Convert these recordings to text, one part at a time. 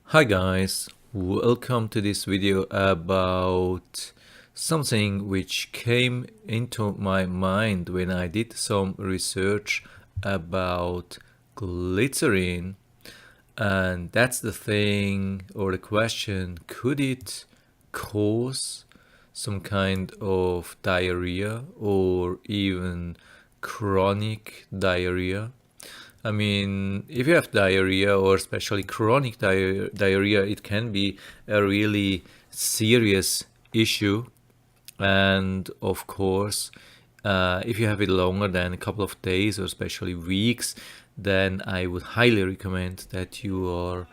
Hi guys, welcome to this video about something which came into my mind when I did some research about glycerin, and that's the thing or the question: could it cause some kind of diarrhea or even chronic diarrhea? I mean, if you have diarrhea or especially chronic diarrhea, it can be a really serious issue. And of course, if you have it longer than a couple of days or especially weeks, then I would highly recommend that you are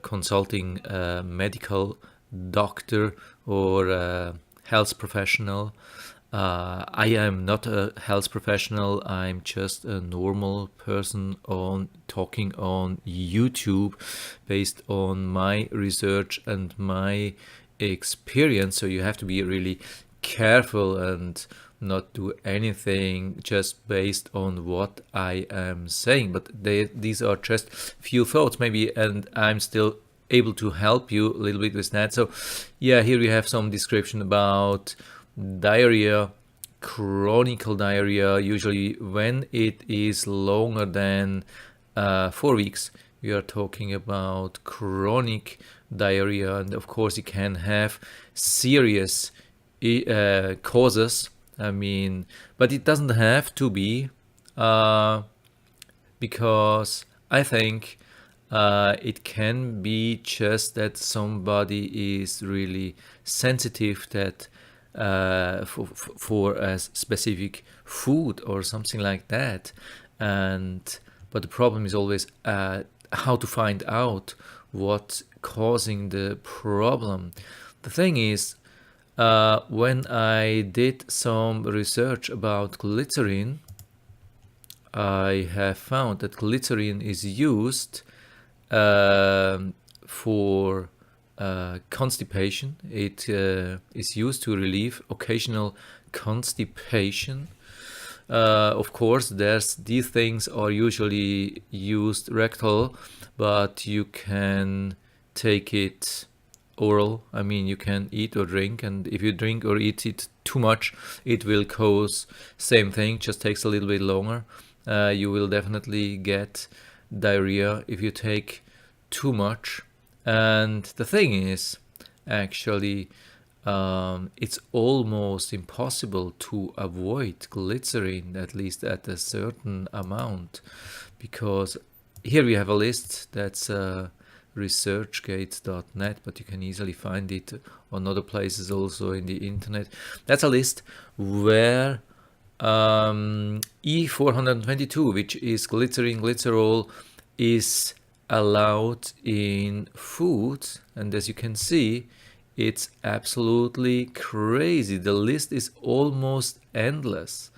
consulting a medical doctor or a health professional. I am not a health professional. I'm just a normal person on talking on YouTube based on my research and my experience. So you have to be really careful and not do anything just based on what I am saying. But these are just few thoughts, maybe, and I'm still able to help you a little bit with that. So, yeah, here we have some description about diarrhea, chronic diarrhea, usually when it is longer than 4 weeks. We are talking about chronic diarrhea, and of course, it can have serious causes. I mean, but it doesn't have to be, because I think it can be just that somebody is really sensitive that for a specific food or something like that, and but the problem is always how to find out what's causing the problem. The thing is, when I did some research about glycerin, I have found that glycerin is used for constipation. It is used to relieve occasional constipation. Of course, these things are usually used rectal, but you can take it oral. I mean, you can eat or drink, and if you drink or eat it too much, it will cause same thing, just takes a little bit longer. You will definitely get diarrhea if you take too much. And the thing is, actually, it's almost impossible to avoid glycerin, at least at a certain amount, because here we have a list that's researchgate.net, but you can easily find it on other places also in the internet. That's a list where E422, which is glycerin, glycerol, is allowed in food, and as you can see, it's absolutely crazy. The list is almost endless.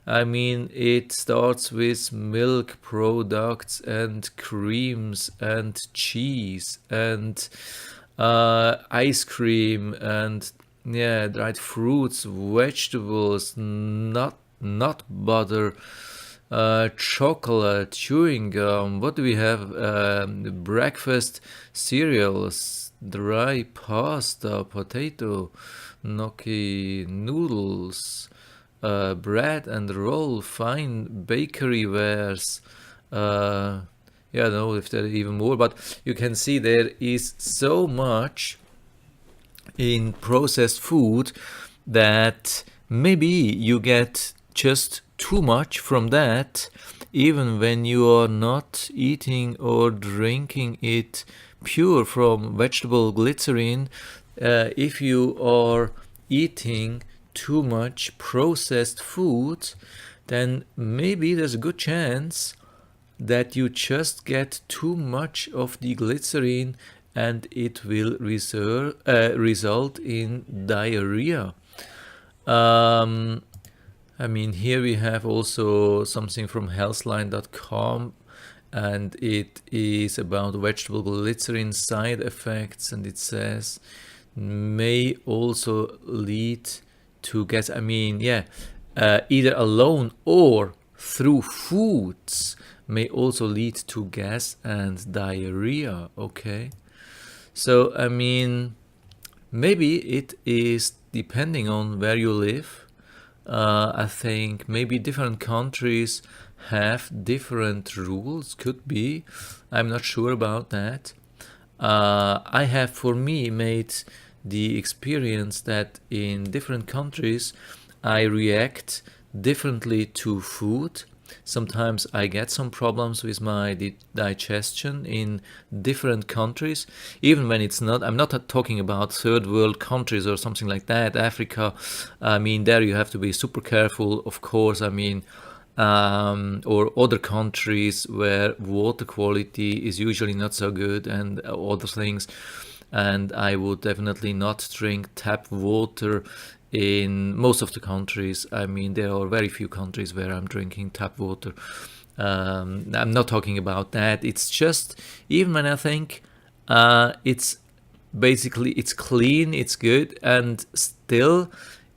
I mean, it starts with milk products and creams and cheese and ice cream and, yeah, dried fruits, vegetables, nut butter, chocolate, chewing gum. What do we have? Breakfast cereals, dry pasta, potato, gnocchi, noodles, bread and roll, fine bakery wares. Yeah, I don't know if there are even more, but you can see there is so much in processed food that maybe you get just too much from that, even when you are not eating or drinking it pure from vegetable glycerin. If you are eating too much processed food, then maybe there's a good chance that you just get too much of the glycerin and it will result in diarrhea. I mean, here we have also something from healthline.com, and it is about vegetable glycerin side effects, and it says may also lead to gas. I mean, yeah, either alone or through foods may also lead to gas and diarrhea. Okay. So I mean, maybe it is depending on where you live. I think maybe different countries have different rules, could be. I'm not sure about that. I have, for me, made the experience that in different countries I react differently to food. Sometimes I get some problems with my digestion in different countries, even when it's not. I'm not talking about third world countries or something like that. Africa, I mean, there you have to be super careful, of course. I mean, or other countries where water quality is usually not so good and other things. And I would definitely not drink tap water in most of the countries. I mean, there are very few countries where I'm drinking tap water. I'm not talking about that. It's just, even when I think it's basically, it's clean, it's good, and still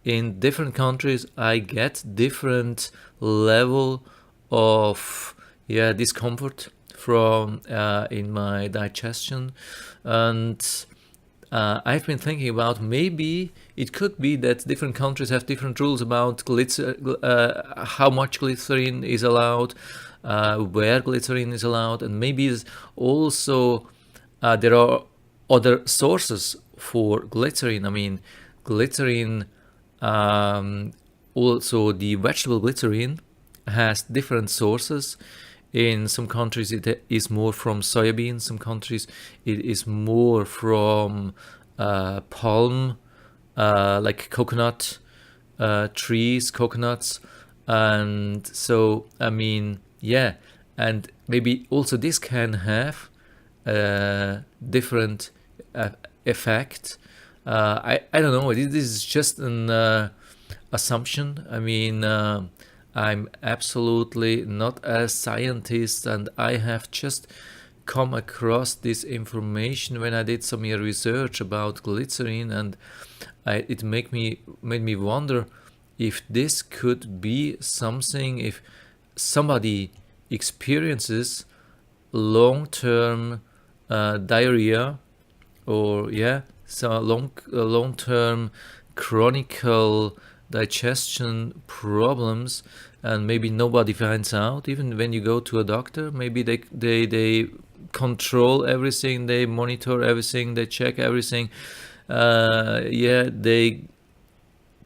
in different countries I get different level of discomfort from in my digestion. And I've been thinking about, maybe it could be that different countries have different rules about how much glycerin is allowed, where glycerin is allowed, and maybe is also there are other sources for glycerin. I mean, glycerin, also the vegetable glycerin, has different sources. In some countries it is more from soybean, some countries it is more from palm, like coconut trees, coconuts. And so, I mean, yeah, and maybe also this can have a different effect. I don't know, this is just an assumption. I mean, I'm absolutely not a scientist, and I have just come across this information when I did some research about glycerin, and it made me wonder if this could be something, if somebody experiences long-term diarrhea, or so long-term chronicle digestion problems, and maybe nobody finds out. Even when you go to a doctor, maybe they control everything, they monitor everything, they check everything. They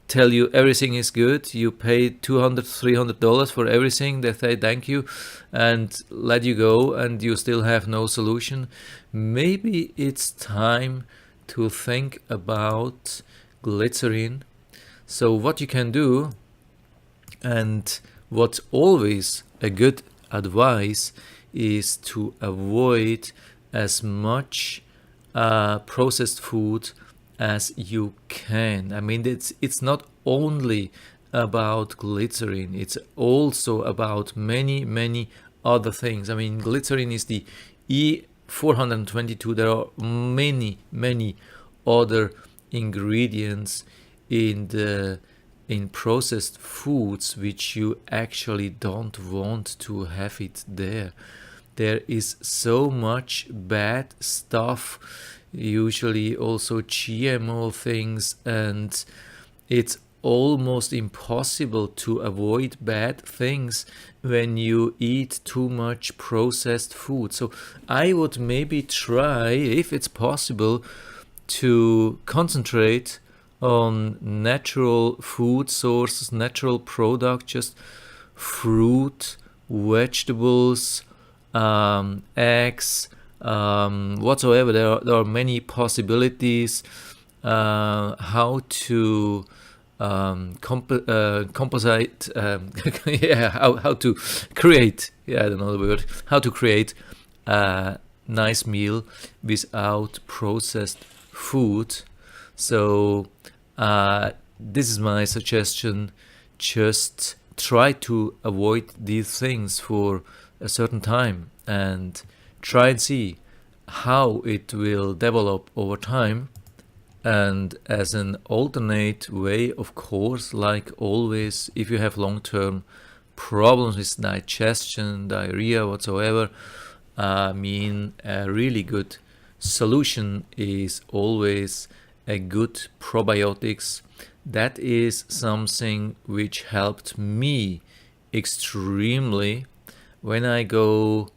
tell you everything is good. You pay $200-300 for everything. They say thank you and let you go, and you still have no solution. Maybe it's time to think about glycerin. So what you can do, and what's always a good advice, is to avoid as much processed food as you can. I mean, it's not only about glycerin, it's also about many other things. I mean, glycerin is the E422. There are many other ingredients in processed foods which you actually don't want to have it there. There is so much bad stuff, usually also GMO things, and it's almost impossible to avoid bad things when you eat too much processed food. So I would maybe try, if it's possible, to concentrate on natural food sources, natural product, just fruit, vegetables, eggs, whatsoever. There are many possibilities how to composite, how to create, I don't know the word, how to create a nice meal without processed food. So this is my suggestion. Just try to avoid these things for a certain time and try and see how it will develop over time. And as an alternate way, of course, like always, if you have long-term problems with digestion, diarrhea, whatsoever, I mean, a really good solution is always a good probiotics. That is something which helped me extremely when I go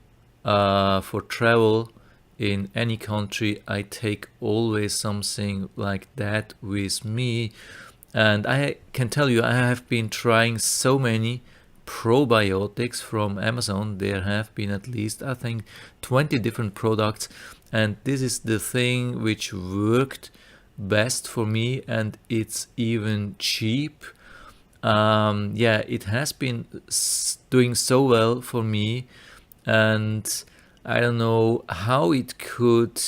for travel in any country. I take always something like that with me, and I can tell you I have been trying so many probiotics from Amazon. There have been at least, I think, 20 different products, and this is the thing which worked best for me, and it's even cheap. Yeah, it has been doing so well for me, and I don't know how it could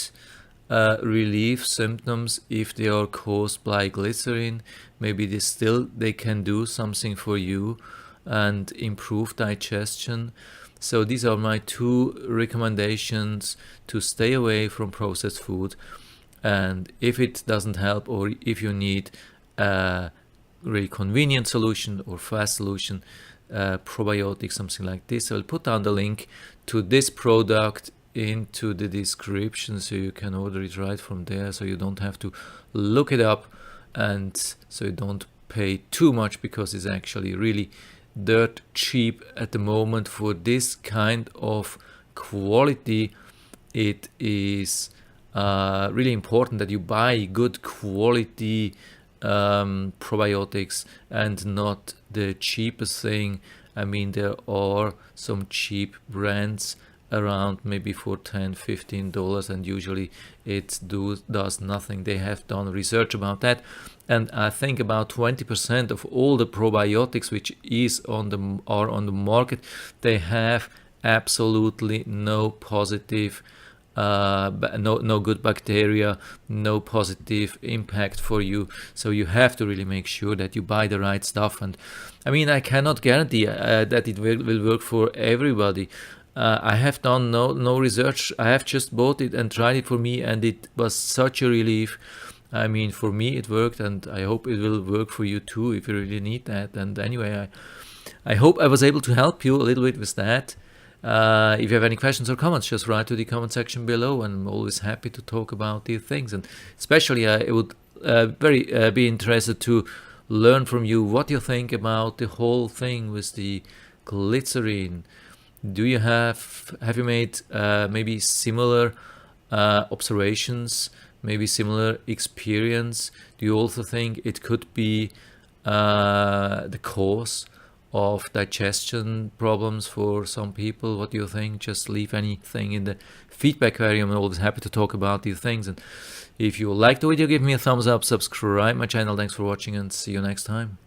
relieve symptoms if they are caused by glycerin. Maybe they can do something for you and improve digestion. So these are my two recommendations: to stay away from processed food, and if it doesn't help, or if you need a really convenient solution or fast solution, probiotics, something like this, I'll put down the link to this product into the description so you can order it right from there, so you don't have to look it up, and so you don't pay too much, because it's actually really dirt cheap at the moment for this kind of quality. It is really important that you buy good quality probiotics and not the cheapest thing. I mean, there are some cheap brands around, maybe for $10-15, and usually it does nothing. They have done research about that, and I think about 20% of all the probiotics which are on the market, they have absolutely no positive no good bacteria, no positive impact for you. So you have to really make sure that you buy the right stuff. And I mean, I cannot guarantee that it will work for everybody. I have done no research. I have just bought it and tried it for me, and it was such a relief. I mean, for me it worked, and I hope it will work for you too if you really need that. And anyway, I hope I was able to help you a little bit with that. If you have any questions or comments, just write to the comment section below, and I'm always happy to talk about these things. And especially I would be interested to learn from you what you think about the whole thing with the glycerin. Do you have you made maybe similar observations, maybe similar experience? Do you also think it could be the cause of digestion problems for some people? What do you think? Just leave anything in the feedback area. I'm always happy to talk about these things. And if you like the video, give me a thumbs up, subscribe my channel. Thanks for watching, and see you next time.